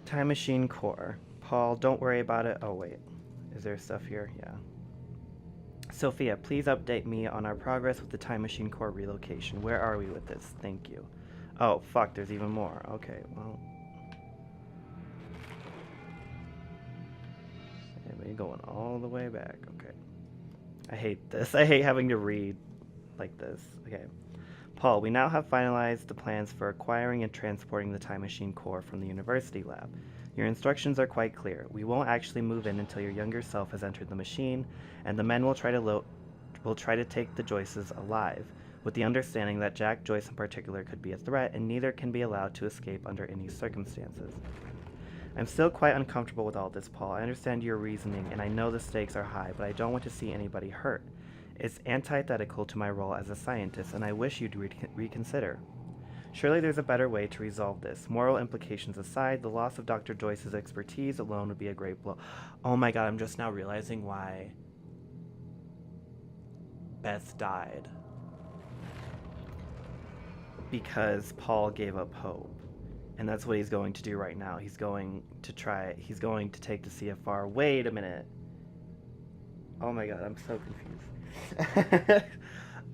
Time machine core. Paul, don't worry about it. Oh, wait. Is there stuff here? Yeah. Sophia, please update me on our progress with the time machine core relocation. Where are we with this? Thank you. Oh, fuck, there's even more. Okay, well. We're going all the way back. Okay. I hate this. I hate having to read like this. Okay. Paul, we now have finalized the plans for acquiring and transporting the time machine core from the university lab. Your instructions are quite clear. We won't actually move in until your younger self has entered the machine, and the men will try to take the Joyces alive, with the understanding that Jack Joyce in particular could be a threat, and neither can be allowed to escape under any circumstances. I'm still quite uncomfortable with all this, Paul. I understand your reasoning, and I know the stakes are high, but I don't want to see anybody hurt. It's antithetical to my role as a scientist, and I wish you'd reconsider. Surely there's a better way to resolve this. Moral implications aside, the loss of Dr. Joyce's expertise alone would be a great blow. Oh my god, I'm just now realizing why Beth died. Because Paul gave up hope. And that's what he's going to do right now. He's going to take the CFR. Wait a minute. Oh my god, I'm so confused.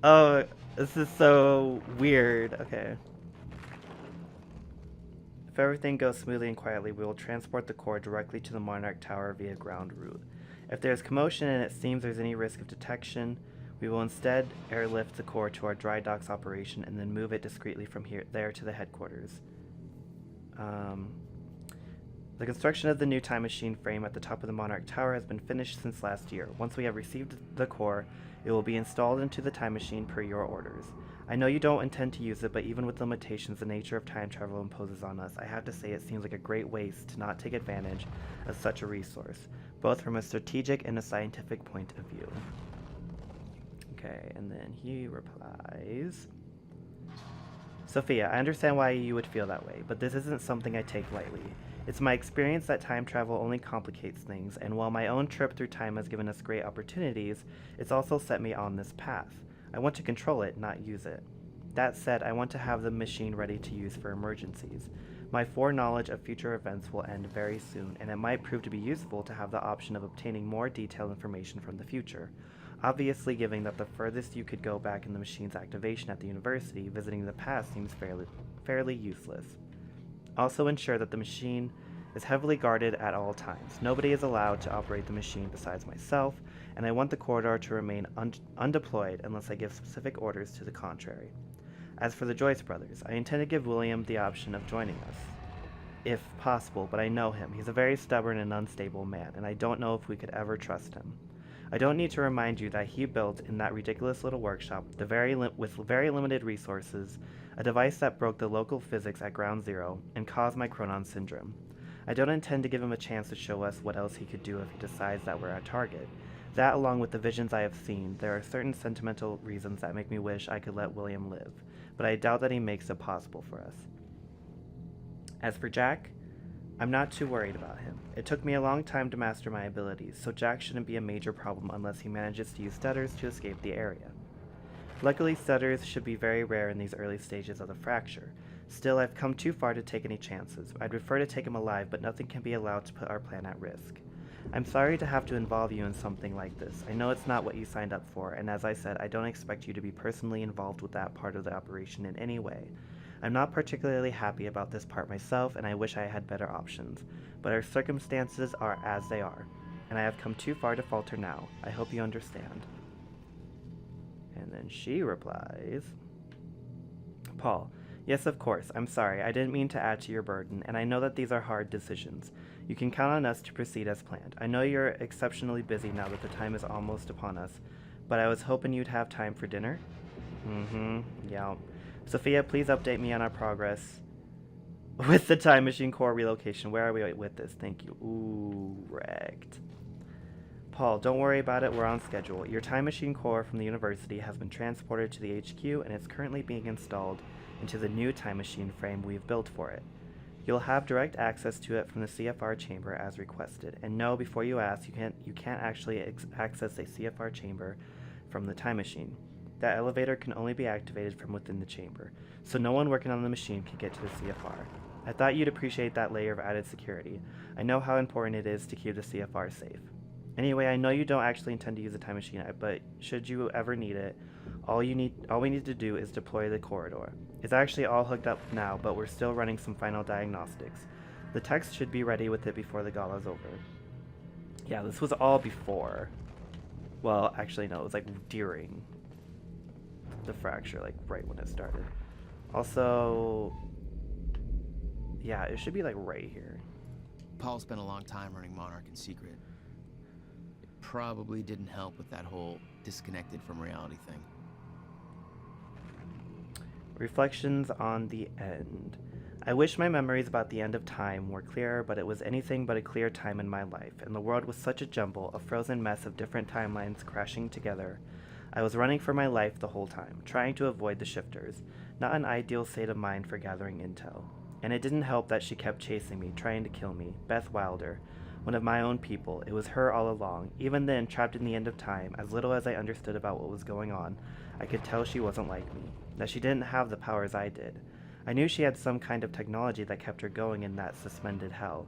Oh, this is so weird. Okay. If everything goes smoothly and quietly, we will transport the core directly to the Monarch Tower via ground route. If there's commotion and it seems there's any risk of detection, we will instead airlift the core to our dry docks operation and then move it discreetly from there to the headquarters. The construction of the new time machine frame at the top of the Monarch Tower has been finished since last year. Once we have received the core, it will be installed into the time machine per your orders. I know you don't intend to use it, but even with limitations the nature of time travel imposes on us, I have to say it seems like a great waste to not take advantage of such a resource, both from a strategic and a scientific point of view. Okay, and then he replies... Sophia, I understand why you would feel that way, but this isn't something I take lightly. It's my experience that time travel only complicates things, and while my own trip through time has given us great opportunities, it's also set me on this path. I want to control it, not use it. That said, I want to have the machine ready to use for emergencies. My foreknowledge of future events will end very soon, and it might prove to be useful to have the option of obtaining more detailed information from the future. Obviously, given that the furthest you could go back in the machine's activation at the university, visiting the past seems fairly useless. Also ensure that the machine is heavily guarded at all times. Nobody is allowed to operate the machine besides myself, and I want the corridor to remain undeployed unless I give specific orders to the contrary. As for the Joyce brothers, I intend to give William the option of joining us, if possible, but I know him. He's a very stubborn and unstable man, and I don't know if we could ever trust him. I don't need to remind you that he built in that ridiculous little workshop, with very limited resources, a device that broke the local physics at ground zero and caused my Chronon syndrome. I don't intend to give him a chance to show us what else he could do if he decides that we're a target. That, along with the visions I have seen, there are certain sentimental reasons that make me wish I could let William live, but I doubt that he makes it possible for us. As for Jack, I'm not too worried about him. It took me a long time to master my abilities, so Jack shouldn't be a major problem unless he manages to use stutters to escape the area. Luckily, stutters should be very rare in these early stages of the fracture. Still, I've come too far to take any chances. I'd prefer to take him alive, but nothing can be allowed to put our plan at risk. I'm sorry to have to involve you in something like this. I know it's not what you signed up for, and as I said, I don't expect you to be personally involved with that part of the operation in any way. I'm not particularly happy about this part myself, and I wish I had better options, but our circumstances are as they are, and I have come too far to falter now. I hope you understand. And then she replies, Paul, yes, of course. I'm sorry. I didn't mean to add to your burden, and I know that these are hard decisions. You can count on us to proceed as planned. I know you're exceptionally busy now that the time is almost upon us, but I was hoping you'd have time for dinner. Yeah. Sophia, please update me on our progress with the time machine core relocation. Where are we with this? Thank you. Ooh, wrecked. Paul, don't worry about it. We're on schedule. Your time machine core from the university has been transported to the HQ and is currently being installed into the new time machine frame we've built for it. You'll have direct access to it from the CFR chamber as requested. And no, before you ask, you can't actually access a CFR chamber from the time machine. That elevator can only be activated from within the chamber, so no one working on the machine can get to the CFR. I thought you'd appreciate that layer of added security. I know how important it is to keep the CFR safe. Anyway, I know you don't actually intend to use the time machine, but should you ever need it, all we need to do is deploy the corridor. It's actually all hooked up now, but we're still running some final diagnostics. The text should be ready with it before the gala's over. Yeah, this was all before. Well, actually no, it was like during the fracture, like right when it started. Also, yeah, it should be like right here. Paul spent a long time running Monarch in secret. It probably didn't help with that whole disconnected from reality thing. Reflections on the end. I wish my memories about the end of time were clearer, but it was anything but a clear time in my life, and the world was such a jumble, a frozen mess of different timelines crashing together. I was running for my life the whole time, trying to avoid the shifters, not an ideal state of mind for gathering intel. And it didn't help that she kept chasing me, trying to kill me, Beth Wilder, one of my own people. It was her all along. Even then, trapped in the end of time, as little as I understood about what was going on, I could tell she wasn't like me, that she didn't have the powers I did. I knew she had some kind of technology that kept her going in that suspended hell.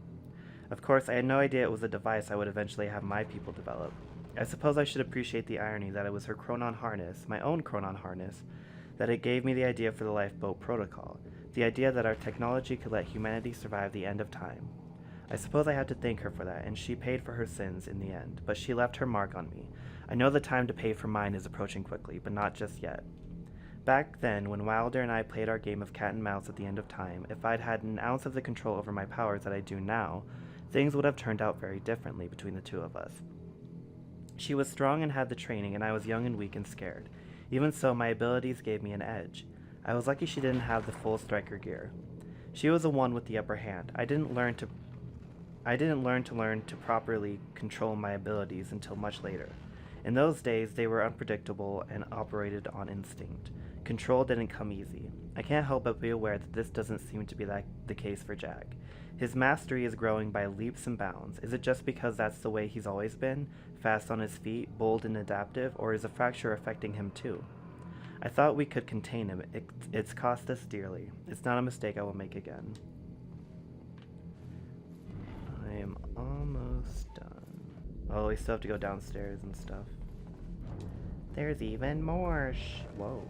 Of course, I had no idea it was a device I would eventually have my people develop. I suppose I should appreciate the irony that it was her chronon harness, my own chronon harness, that it gave me the idea for the lifeboat protocol, the idea that our technology could let humanity survive the end of time. I suppose I had to thank her for that, and she paid for her sins in the end, but she left her mark on me. I know the time to pay for mine is approaching quickly, but not just yet. Back then, when Wilder and I played our game of cat and mouse at the end of time, if I'd had an ounce of the control over my powers that I do now, things would have turned out very differently between the two of us. She was strong and had the training, and I was young and weak and scared. Even so, my abilities gave me an edge. I was lucky she didn't have the full striker gear. She was the one with the upper hand. I didn't learn to properly control my abilities until much later. In those days, they were unpredictable and operated on instinct. Control didn't come easy. I can't help but be aware that this doesn't seem to be the case for Jack. His mastery is growing by leaps and bounds. Is it just because that's the way he's always been? Fast on his feet, bold and adaptive, or is the fracture affecting him too? I thought we could contain him. It's cost us dearly. It's not a mistake I will make again. I am almost done. Oh, we still have to go downstairs and stuff. There's even more whoa.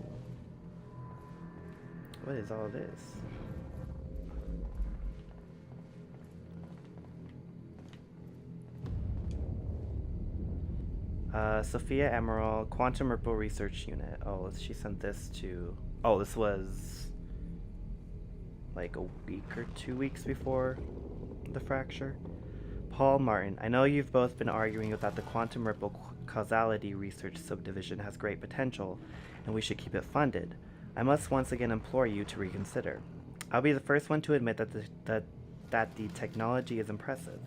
What is all this? Sophia Emerald, Quantum Ripple Research Unit. Oh, she sent this to... Oh, this was... like a week or 2 weeks before the fracture. Paul Martin, I know you've both been arguing that the Quantum Ripple Causality Research Subdivision has great potential, and we should keep it funded. I must once again implore you to reconsider. I'll be the first one to admit that the technology is impressive.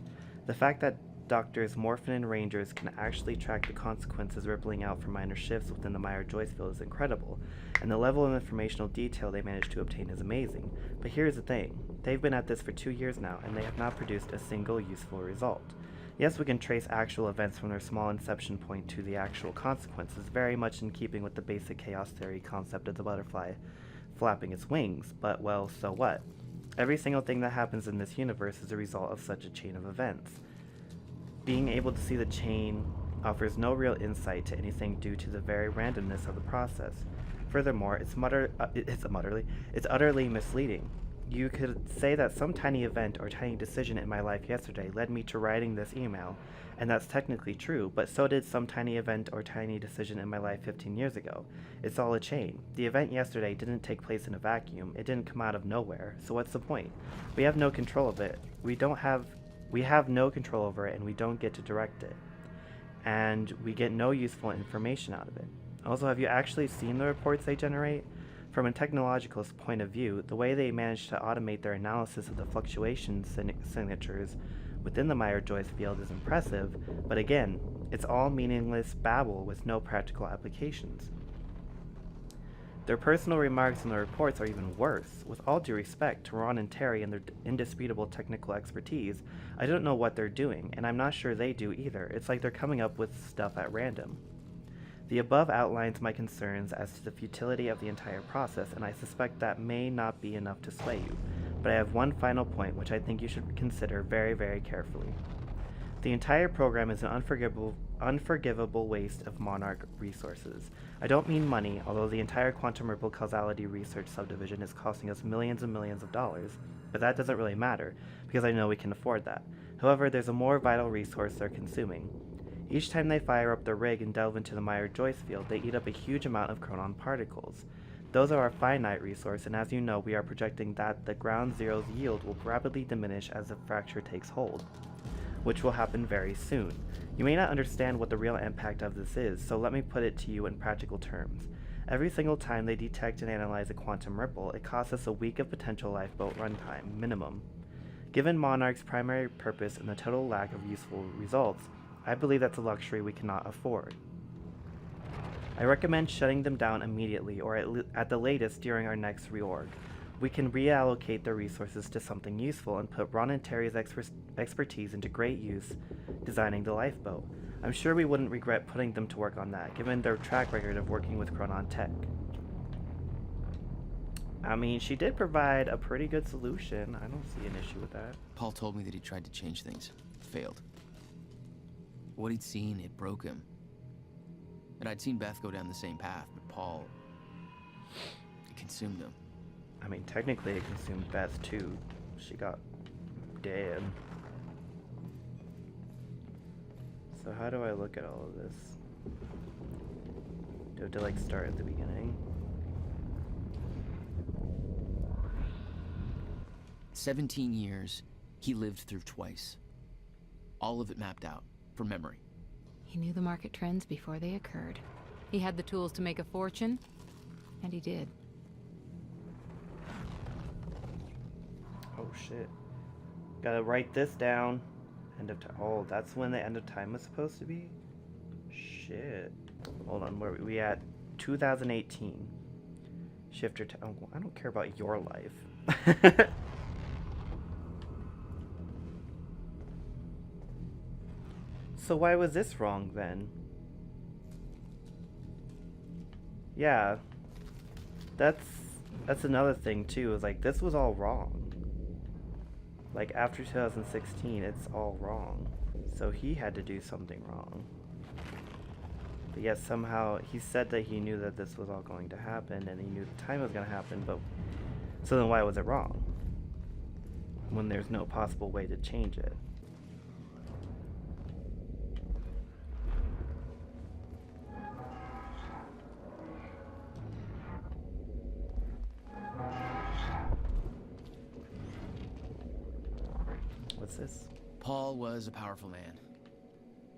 The fact that Doctors Morphin and Rangers can actually track the consequences rippling out from minor shifts within the Meyer-Joyce field is incredible, and the level of informational detail they managed to obtain is amazing. But here's the thing. They've been at this for 2 years now, and they have not produced a single useful result. Yes, we can trace actual events from their small inception point to the actual consequences, very much in keeping with the basic chaos theory concept of the butterfly flapping its wings, but, well, so what? Every single thing that happens in this universe is a result of such a chain of events. Being able to see the chain offers no real insight to anything due to the very randomness of the process. Furthermore, it's utterly misleading. You could say that some tiny event or tiny decision in my life yesterday led me to writing this email, and that's technically true, but so did some tiny event or tiny decision in my life 15 years ago. It's all a chain. The event yesterday didn't take place in a vacuum. It didn't come out of nowhere, so what's the point? We have no control of it. We have no control over it, and we don't get to direct it. And we get no useful information out of it. Also, have you actually seen the reports they generate? From a technological point of view, the way they manage to automate their analysis of the fluctuation signatures within the Meyer-Joyce field is impressive, but again, it's all meaningless babble with no practical applications. Their personal remarks in the reports are even worse. With all due respect to Ron and Terry and their indisputable technical expertise, I don't know what they're doing, and I'm not sure they do either. It's like they're coming up with stuff at random. The above outlines my concerns as to the futility of the entire process, and I suspect that may not be enough to sway you. but I have one final point which I think you should consider very, very carefully. The entire program is an unforgivable waste of Monarch resources. I don't mean money, although the entire quantum ripple causality research subdivision is costing us millions and millions of dollars, but that doesn't really matter, because I know we can afford that. However, there's a more vital resource they're consuming. Each time they fire up their rig and delve into the Meyer-Joyce field, they eat up a huge amount of chronon particles. Those are a finite resource, and as you know, we are projecting that the ground zero's yield will rapidly diminish as the fracture takes hold, which will happen very soon. You may not understand what the real impact of this is, so let me put it to you in practical terms. Every single time they detect and analyze a quantum ripple, it costs us a week of potential lifeboat runtime, minimum. Given Monarch's primary purpose and the total lack of useful results, I believe that's a luxury we cannot afford. I recommend shutting them down immediately, or at the latest during our next reorg. We can reallocate their resources to something useful and put Ron and Terry's expertise into great use designing the lifeboat. I'm sure we wouldn't regret putting them to work on that, given their track record of working with Chronon Tech. I mean, she did provide a pretty good solution. I don't see an issue with that. Paul told me that he tried to change things. Failed. What he'd seen, it broke him. And I'd seen Beth go down the same path, but Paul... it consumed him. I mean, technically it consumed Beth too. She got dead. So how do I look at all of this? Do I have to like start at the beginning? 17 years, he lived through twice. All of it mapped out, from memory. He knew the market trends before they occurred. He had the tools to make a fortune, and he did. Oh shit. Gotta write this down. End of time. Oh, that's when the end of time was supposed to be? Shit. Hold on, where are we at? 2018. Shifter time. Oh, I don't care about your life. So why was this wrong then? Yeah. That's another thing too, is like this was all wrong. Like after 2016, it's all wrong. So he had to do something wrong. But yet somehow he said that he knew that this was all going to happen and he knew the time was going to happen, but so then why was it wrong? When there's no possible way to change it. What's this? Paul was a powerful man,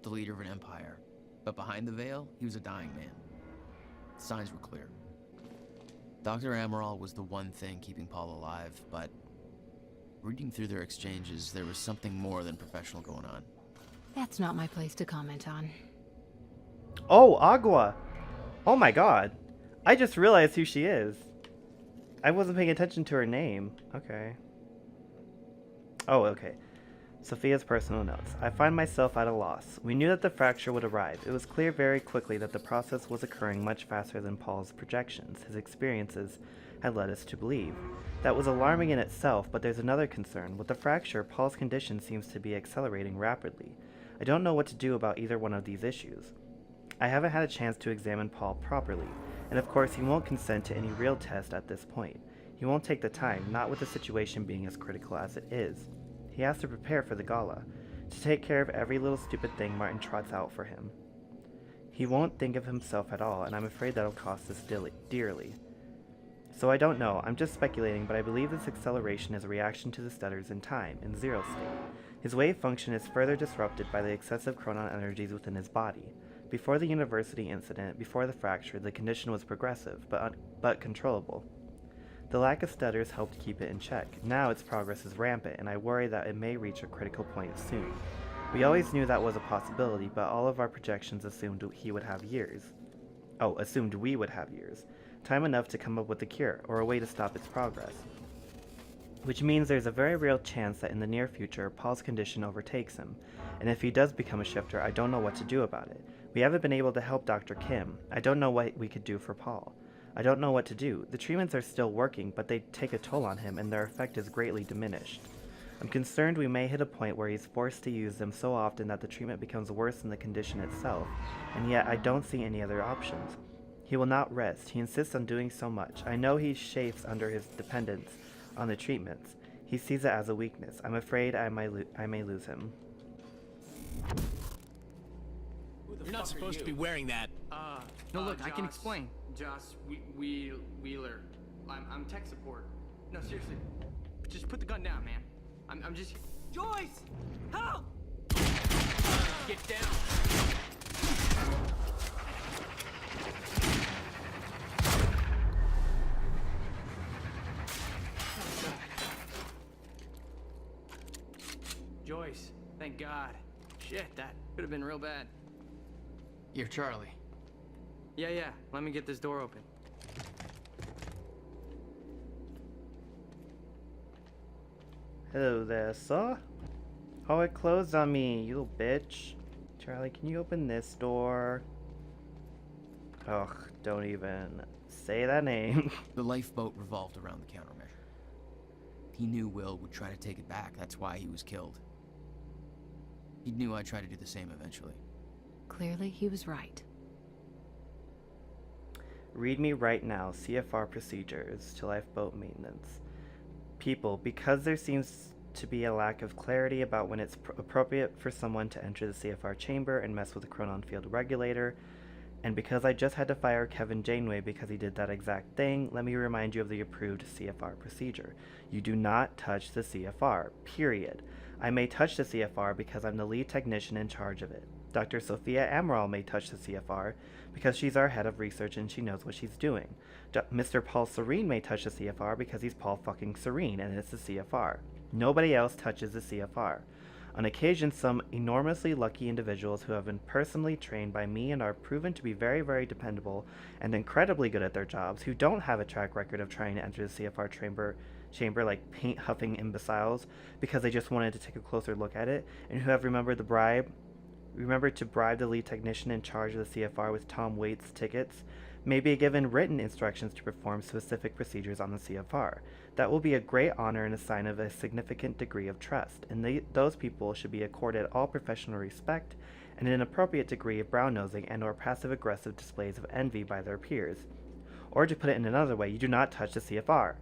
the leader of an empire. But behind the veil, he was a dying man. The signs were clear. Dr. Amaral was the one thing keeping Paul alive, but reading through their exchanges, there was something more than professional going on. That's not my place to comment on. Oh, Agua! Oh my god. I just realized who she is. I wasn't paying attention to her name. Okay. Oh, okay. Sophia's personal notes. I find myself at a loss. We knew that the fracture would arrive. It was clear very quickly that the process was occurring much faster than Paul's projections, his experiences, had led us to believe. That was alarming in itself, but there's another concern. With the fracture, Paul's condition seems to be accelerating rapidly. I don't know what to do about either one of these issues. I haven't had a chance to examine Paul properly, and of course he won't consent to any real test at this point. He won't take the time, not with the situation being as critical as it is. He has to prepare for the gala, to take care of every little stupid thing Martin trots out for him. He won't think of himself at all, and I'm afraid that'll cost us dearly. So I don't know, I'm just speculating, but I believe this acceleration is a reaction to the stutters in time, in zero state. His wave function is further disrupted by the excessive chronon energies within his body. Before the university incident, before the fracture, the condition was progressive, but controllable. The lack of stutters helped keep it in check. Now its progress is rampant, and I worry that it may reach a critical point soon. We always knew that was a possibility, but all of our projections assumed he would have years. Oh, assumed we would have years. Time enough to come up with a cure, or a way to stop its progress. Which means there's a very real chance that in the near future, Paul's condition overtakes him, and if he does become a shifter, I don't know what to do about it. We haven't been able to help Dr. Kim. I don't know what we could do for Paul. I don't know what to do. The treatments are still working, but they take a toll on him, and their effect is greatly diminished. I'm concerned we may hit a point where he's forced to use them so often that the treatment becomes worse than the condition itself, and yet I don't see any other options. He will not rest. He insists on doing so much. I know he chafes under his dependence on the treatments. He sees it as a weakness. I'm afraid I may lose him. You're not supposed to be wearing that. No, look, I can Josh, explain. Josh Wheeler. I'm tech support. No, seriously. Just put the gun down, man. I'm just... Joyce! Help! Get down. Joyce, thank God. Shit, that could have been real bad. You're Charlie. Yeah, let me get this door open. Hello there, sir. Oh, it closed on me, you little bitch. Charlie, can you open this door? Ugh, don't even say that name. The lifeboat revolved around the countermeasure. He knew Will would try to take it back. That's why he was killed. He knew I'd try to do the same eventually. Clearly, he was right. Read me right now, CFR procedures to lifeboat maintenance. People, because there seems to be a lack of clarity about when it's appropriate for someone to enter the CFR chamber and mess with the chronon field regulator, and because I just had to fire Kevin Janeway because he did that exact thing, let me remind you of the approved CFR procedure. You do not touch the CFR, period. I may touch the CFR because I'm the lead technician in charge of it. Dr. Sophia Amaral may touch the CFR because she's our head of research and she knows what she's doing. Mr. Paul Serene may touch the CFR because he's Paul fucking Serene and it's the CFR. Nobody else touches the CFR. On occasion, some enormously lucky individuals who have been personally trained by me and are proven to be very, very dependable and incredibly good at their jobs, who don't have a track record of trying to enter the CFR chamber like paint-huffing imbeciles because they just wanted to take a closer look at it, and who have remembered to bribe the lead technician in charge of the CFR with Tom Waits tickets, may be given written instructions to perform specific procedures on the CFR. That will be a great honor and a sign of a significant degree of trust, and those people should be accorded all professional respect and an appropriate degree of brown-nosing and or passive-aggressive displays of envy by their peers. Or to put it in another way, you do not touch the CFR.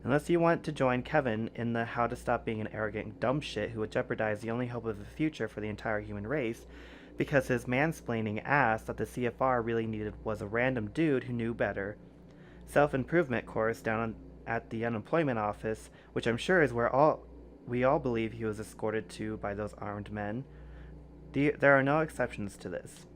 Unless you want to join Kevin in the how to stop being an arrogant dumb shit who would jeopardize the only hope of the future for the entire human race, because his mansplaining ass that the CFR really needed was a random dude who knew better. Self-improvement course down at the unemployment office, which I'm sure is where we all believe he was escorted to by those armed men. There are no exceptions to this.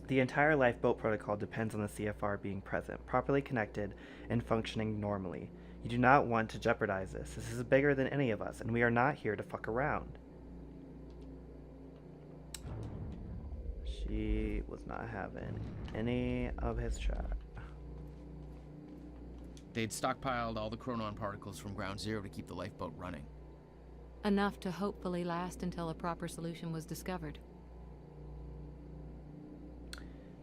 The entire lifeboat protocol depends on the CFR being present, properly connected, and functioning normally. You do not want to jeopardize this. This is bigger than any of us, and we are not here to fuck around. She was not having any of his chat. They'd stockpiled all the chronon particles from Ground Zero to keep the lifeboat running. Enough to hopefully last until a proper solution was discovered.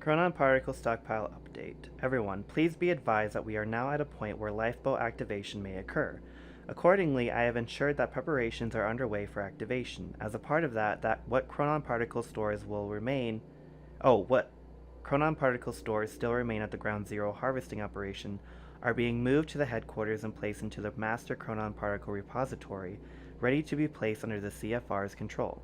Chronon particle stockpile update. Everyone, please be advised that we are now at a point where lifeboat activation may occur. Accordingly, I have ensured that preparations are underway for activation. As a part of that, what chronon particle stores still remain at the Ground Zero harvesting operation are being moved to the headquarters and placed into the master chronon particle repository, ready to be placed under the CFR's control.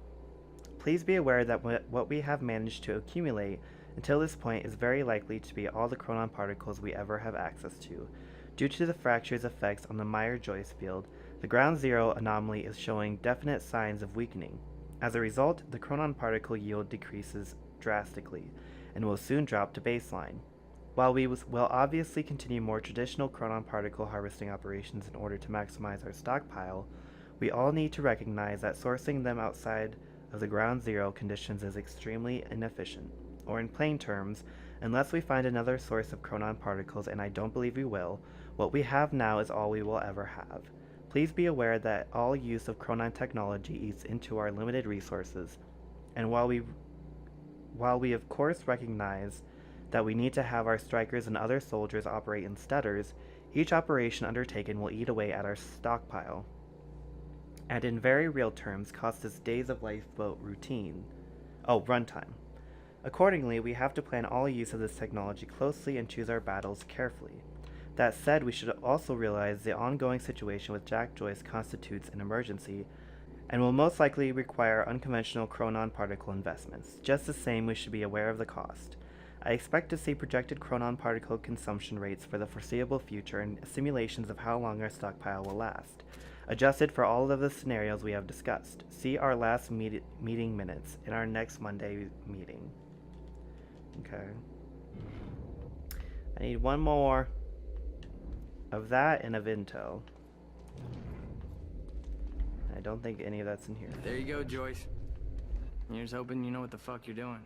Please be aware that what we have managed to accumulate until this point is very likely to be all the chronon particles we ever have access to. Due to the fracture's effects on the Meyer-Joyce field, the Ground Zero anomaly is showing definite signs of weakening. As a result, the chronon particle yield decreases drastically, and will soon drop to baseline. While we will obviously continue more traditional chronon particle harvesting operations in order to maximize our stockpile, we all need to recognize that sourcing them outside of the Ground Zero conditions is extremely inefficient. Or in plain terms, unless we find another source of chronon particles, and I don't believe we will, what we have now is all we will ever have. Please be aware that all use of chronon technology eats into our limited resources, and while we of course recognize that we need to have our strikers and other soldiers operate in steaders, each operation undertaken will eat away at our stockpile, and in very real terms cost us days of lifeboat runtime. Accordingly, we have to plan all use of this technology closely and choose our battles carefully. That said, we should also realize the ongoing situation with Jack Joyce constitutes an emergency and will most likely require unconventional chronon particle investments. Just the same, we should be aware of the cost. I expect to see projected chronon particle consumption rates for the foreseeable future and simulations of how long our stockpile will last, adjusted for all of the scenarios we have discussed. See our last meeting minutes in our next Monday meeting. Okay. I need one more of that and of intel. I don't think any of that's in here. There you go, Joyce. Here's hoping you know what the fuck you're doing.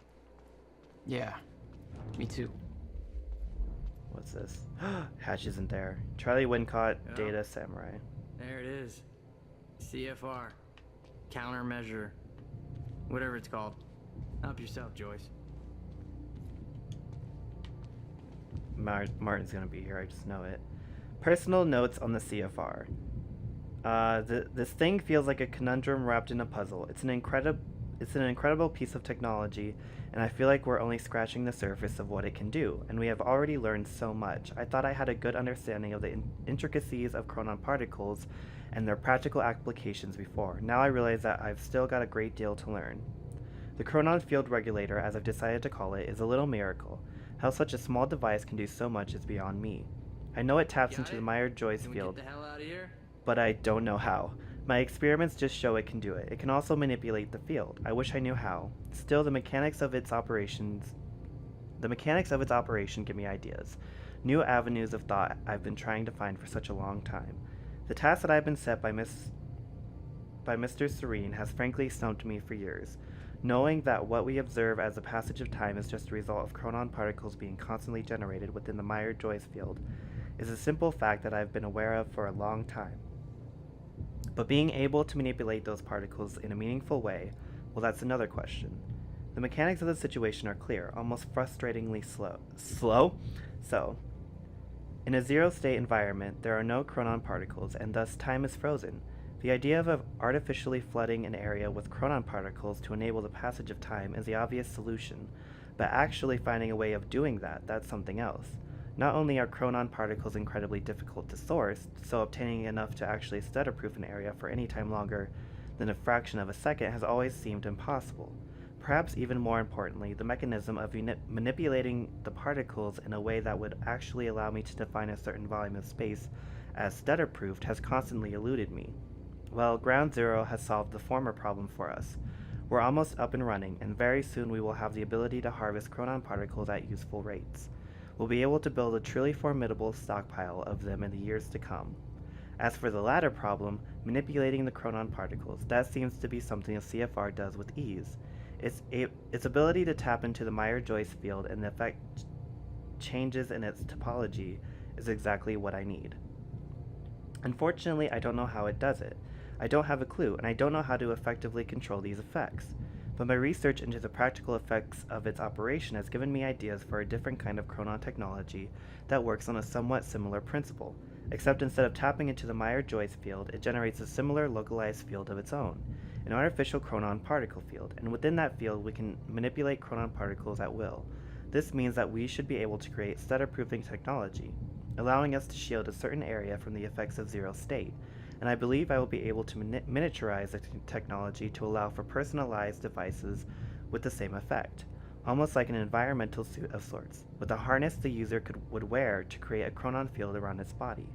Yeah, me too. What's this? Hatch isn't there. Charlie Wincott, Yeah. Data Samurai. There it is. CFR. Countermeasure. Whatever it's called. Help yourself, Joyce. Martin's gonna be here, I just know it. Personal notes on the CFR. This thing feels like a conundrum wrapped in a puzzle. It's an incredible piece of technology, and I feel like we're only scratching the surface of what it can do, and we have already learned so much. I thought I had a good understanding of the intricacies of chronon particles and their practical applications before. Now I realize that I've still got a great deal to learn. The chronon field regulator, as I've decided to call it, is a little miracle. How such a small device can do so much is beyond me. I know it taps into the Meyer-Joyce Can we field, get the hell out of here? but I don't know how. My experiments just show it can do it. It can also manipulate the field. I wish I knew how. Still, the mechanics of its operation give me ideas. New avenues of thought I've been trying to find for such a long time. The task that I've been set by Mr. Serene has frankly stumped me for years. Knowing that what we observe as the passage of time is just a result of chronon particles being constantly generated within the Meyer-Joyce field is a simple fact that I've been aware of for a long time. But being able to manipulate those particles in a meaningful way, well, that's another question. The mechanics of the situation are clear, almost frustratingly slow. So, in a zero-state environment, there are no chronon particles, and thus time is frozen. The idea of artificially flooding an area with chronon particles to enable the passage of time is the obvious solution, but actually finding a way of doing that, that's something else. Not only are chronon particles incredibly difficult to source, so obtaining enough to actually stutter-proof an area for any time longer than a fraction of a second has always seemed impossible. Perhaps even more importantly, the mechanism of manipulating the particles in a way that would actually allow me to define a certain volume of space as stutter-proofed has constantly eluded me. Well, Ground Zero has solved the former problem for us. We're almost up and running, and very soon we will have the ability to harvest chronon particles at useful rates. We'll be able to build a truly formidable stockpile of them in the years to come. As for the latter problem, manipulating the chronon particles, that seems to be something the CFR does with ease. Its ability to tap into the Meyer-Joyce field and effect changes in its topology is exactly what I need. Unfortunately, I don't know how it does it. I don't have a clue, and I don't know how to effectively control these effects. But my research into the practical effects of its operation has given me ideas for a different kind of chronon technology that works on a somewhat similar principle, except instead of tapping into the Meyer-Joyce field, it generates a similar localized field of its own, an artificial chronon particle field, and within that field we can manipulate chronon particles at will. This means that we should be able to create stutter-proofing technology, allowing us to shield a certain area from the effects of zero state, and I believe I will be able to miniaturize the technology to allow for personalized devices with the same effect, almost like an environmental suit of sorts, with a harness the user would wear to create a chronon field around its body.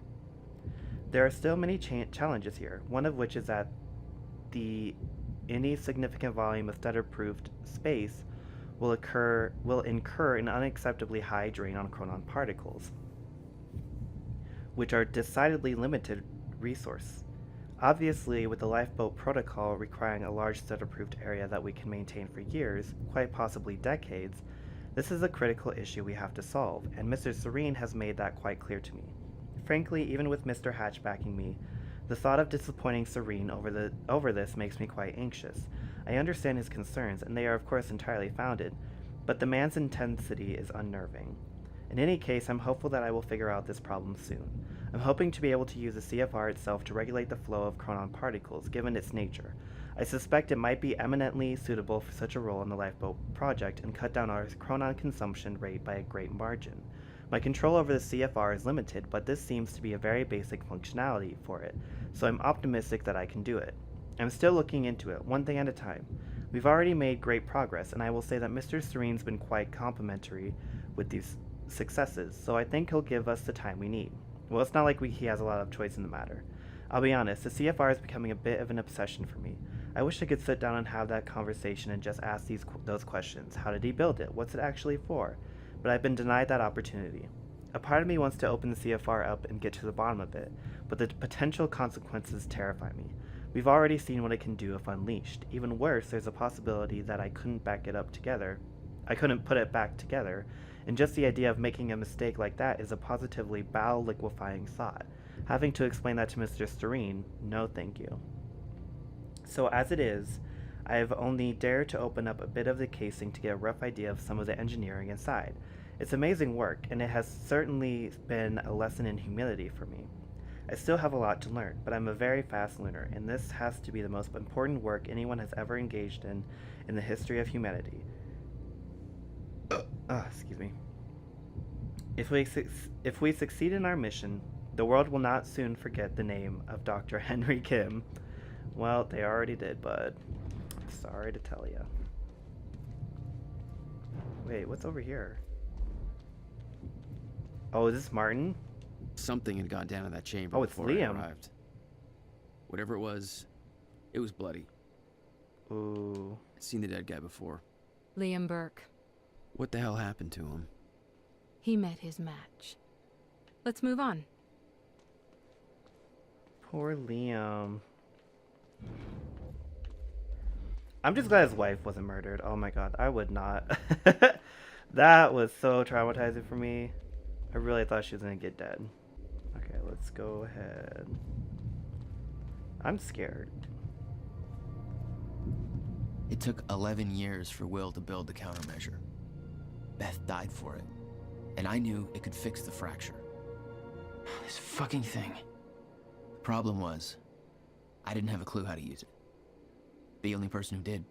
There are still many challenges here, one of which is that any significant volume of stutter-proofed space will incur an unacceptably high drain on chronon particles, which are decidedly limited resource. Obviously, with the lifeboat protocol requiring a large stutter-proofed area that we can maintain for years, quite possibly decades, this is a critical issue we have to solve, and Mr. Serene has made that quite clear to me. Frankly, even with Mr. Hatch backing me, the thought of disappointing Serene over this makes me quite anxious. I understand his concerns, and they are of course entirely founded, but the man's intensity is unnerving. In any case, I'm hopeful that I will figure out this problem soon. I'm hoping to be able to use the CFR itself to regulate the flow of chronon particles, given its nature. I suspect it might be eminently suitable for such a role in the lifeboat project and cut down our chronon consumption rate by a great margin. My control over the CFR is limited, but this seems to be a very basic functionality for it, so I'm optimistic that I can do it. I'm still looking into it, one thing at a time. We've already made great progress, and I will say that Mr. Serene's been quite complimentary with these successes, so I think he'll give us the time we need. Well, it's not like he has a lot of choice in the matter. I'll be honest, the CFR is becoming a bit of an obsession for me. I wish I could sit down and have that conversation and just ask those questions. How did he build it? What's it actually for? But I've been denied that opportunity. A part of me wants to open the CFR up and get to the bottom of it, but the potential consequences terrify me. We've already seen what it can do if unleashed. Even worse, there's a possibility that I couldn't put it back together, and just the idea of making a mistake like that is a positively bowel-liquefying thought. Having to explain that to Mr. Serene, no thank you. So as it is, I have only dared to open up a bit of the casing to get a rough idea of some of the engineering inside. It's amazing work, and it has certainly been a lesson in humility for me. I still have a lot to learn, but I'm a very fast learner, and this has to be the most important work anyone has ever engaged in the history of humanity. Excuse me. If we succeed in our mission, the world will not soon forget the name of Dr. Henry Kim. Well, they already did, bud. Sorry to tell ya. Wait, what's over here? Oh, is this Martin? Something had gone down in that chamber Oh, it's before I Liam. arrived. Whatever it was bloody. Ooh. I'd seen the dead guy before. Liam Burke. What the hell happened to him? He met his match. Let's move on. Poor Liam. I'm just glad his wife wasn't murdered. Oh my god, I would not. That was so traumatizing for me. I really thought she was gonna get dead. Okay, let's go ahead. I'm scared. It took 11 years for Will to build the countermeasure. Beth died for it, and I knew it could fix the fracture. This fucking thing. The problem was, I didn't have a clue how to use it. The only person who did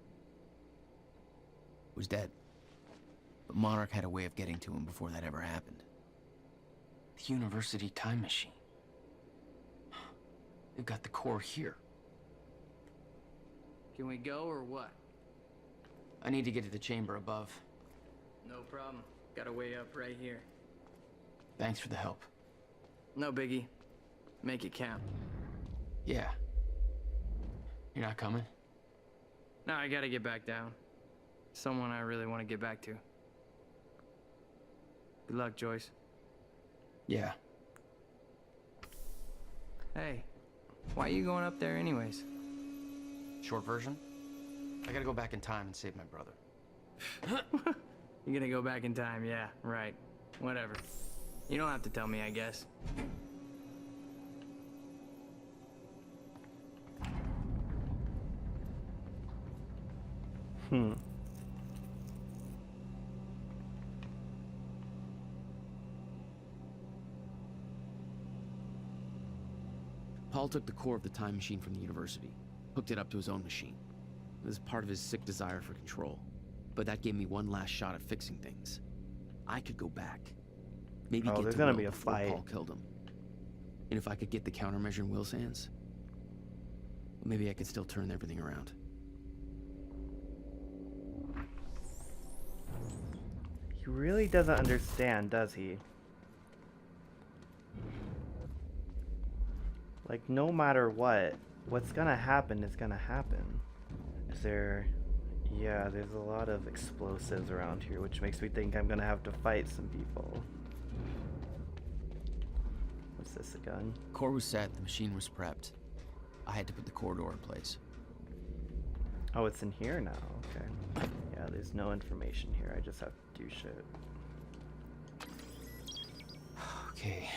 was dead. But Monarch had a way of getting to him before that ever happened. The university time machine. They've got the core here. Can we go or what? I need to get to the chamber above. No problem. Got a way up right here. Thanks for the help. No biggie. Make it count. Yeah. You're not coming? No, I gotta get back down. Someone I really want to get back to. Good luck, Joyce. Yeah. Hey, why are you going up there anyways? Short version? I gotta go back in time and save my brother. You're gonna go back in time, yeah, right. Whatever. You don't have to tell me, I guess. Paul took the core of the time machine from the university, hooked it up to his own machine. It was part of his sick desire for control. But that gave me one last shot at fixing things. I could go back. Maybe get there's to gonna Will be a before fight. Paul killed him. And if I could get the countermeasure in Will's hands, well, maybe I could still turn everything around. He really doesn't understand, does he? Like, no matter what's gonna happen is gonna happen. Is there... Yeah, there's a lot of explosives around here, which makes me think I'm gonna have to fight some people. What's this, a gun? Core was set, the machine was prepped. I had to put the core door in place. Oh, it's in here now, okay. Yeah, there's no information here, I just have to do shit. Okay,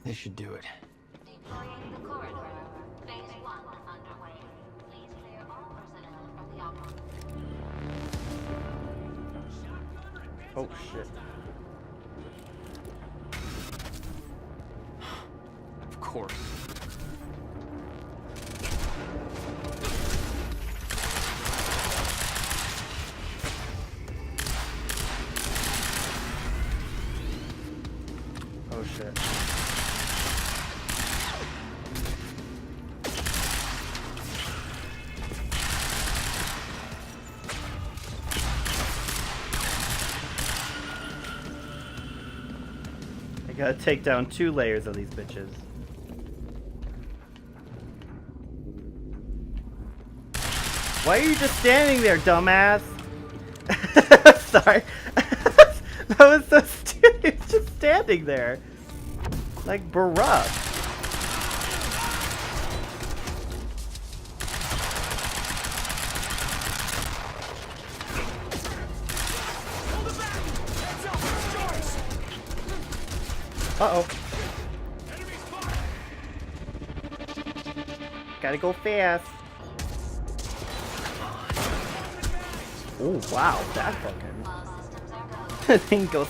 this should do it. Deploying the corridor. Phase 1 underway. Please clear all personnel from the operating. Oh shit. Of course. Oh shit. I gotta take down 2 layers of these bitches. Why are you just standing there, dumbass? Sorry. That was so stupid. He's just standing there. Like, bruh. Uh-oh. Gotta go fast. Oh, wow. That fucking... The thing goes...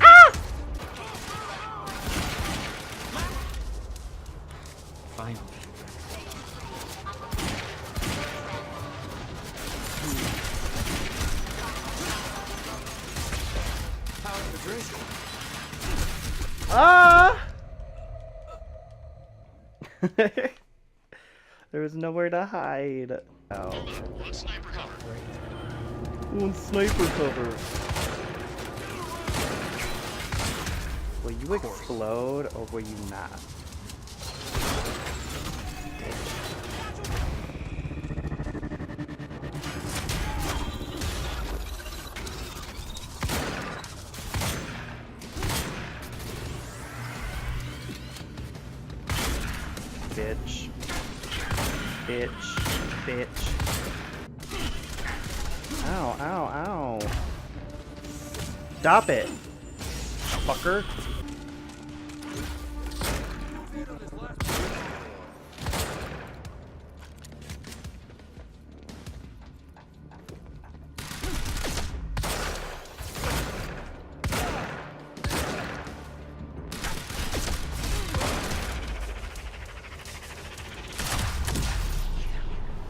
Ah! Finally. Ah! There was nowhere to hide. Oh. One sniper cover. One sniper cover. Will you explode or will you not? Bitch. Bitch. Bitch. Ow, ow, ow. Stop it, fucker.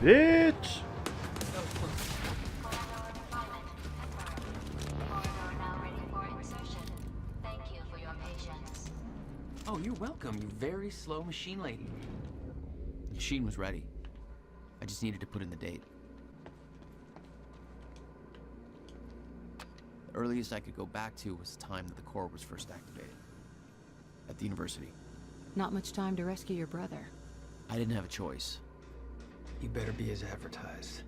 Bitch! Oh, you're welcome, you very slow machine lady. The machine was ready. I just needed to put in the date. The earliest I could go back to was the time that the core was first activated. At the university. Not much time to rescue your brother. I didn't have a choice. You better be as advertised.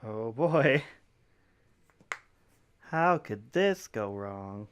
Oh boy. How could this go wrong?